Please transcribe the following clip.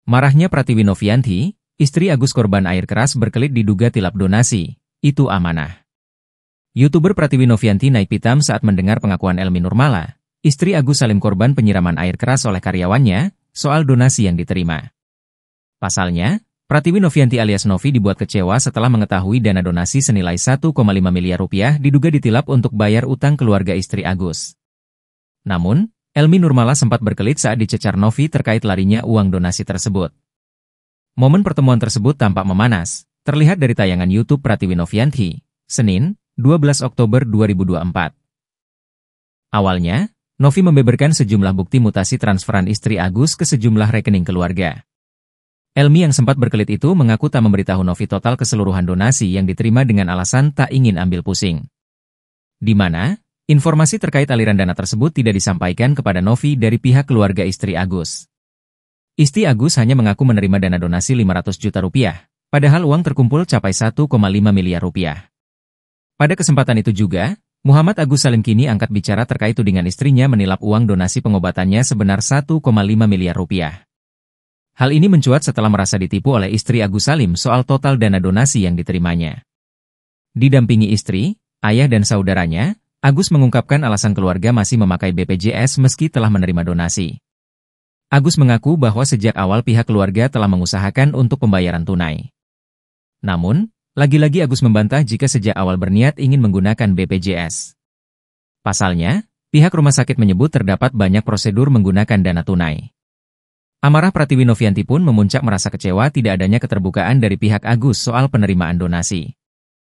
Marahnya Pratiwi Novianti, istri Agus korban air keras berkelit diduga tilap donasi. Itu amanah. YouTuber Pratiwi Novianti naik pitam saat mendengar pengakuan Elmi Nurmala, istri Agus Salim korban penyiraman air keras oleh karyawannya, soal donasi yang diterima. Pasalnya, Pratiwi Novianti alias Novi dibuat kecewa setelah mengetahui dana donasi senilai 1,5 miliar rupiah diduga ditilap untuk bayar utang keluarga istri Agus. Namun, Elmi Nurmala sempat berkelit saat dicecar Novi terkait larinya uang donasi tersebut. Momen pertemuan tersebut tampak memanas, terlihat dari tayangan YouTube Pratiwi Novianti, Senin, 12 Oktober 2024. Awalnya, Novi membeberkan sejumlah bukti mutasi transferan istri Agus ke sejumlah rekening keluarga. Elmi yang sempat berkelit itu mengaku tak memberitahu Novi total keseluruhan donasi yang diterima dengan alasan tak ingin ambil pusing. Di mana, informasi terkait aliran dana tersebut tidak disampaikan kepada Novi dari pihak keluarga istri Agus. Istri Agus hanya mengaku menerima dana donasi 500 juta rupiah, padahal uang terkumpul capai 1,5 miliar rupiah. Pada kesempatan itu juga, Muhammad Agus Salim kini angkat bicara terkait tudingan istrinya menilap uang donasi pengobatannya sebenar 1,5 miliar rupiah. Hal ini mencuat setelah merasa ditipu oleh istri Agus Salim soal total dana donasi yang diterimanya. Didampingi istri, ayah dan saudaranya, Agus mengungkapkan alasan keluarga masih memakai BPJS meski telah menerima donasi. Agus mengaku bahwa sejak awal pihak keluarga telah mengusahakan untuk pembayaran tunai. Namun, lagi-lagi Agus membantah jika sejak awal berniat ingin menggunakan BPJS. Pasalnya, pihak rumah sakit menyebut terdapat banyak prosedur menggunakan dana tunai. Amarah Pratiwi Novianti pun memuncak merasa kecewa tidak adanya keterbukaan dari pihak Agus soal penerimaan donasi.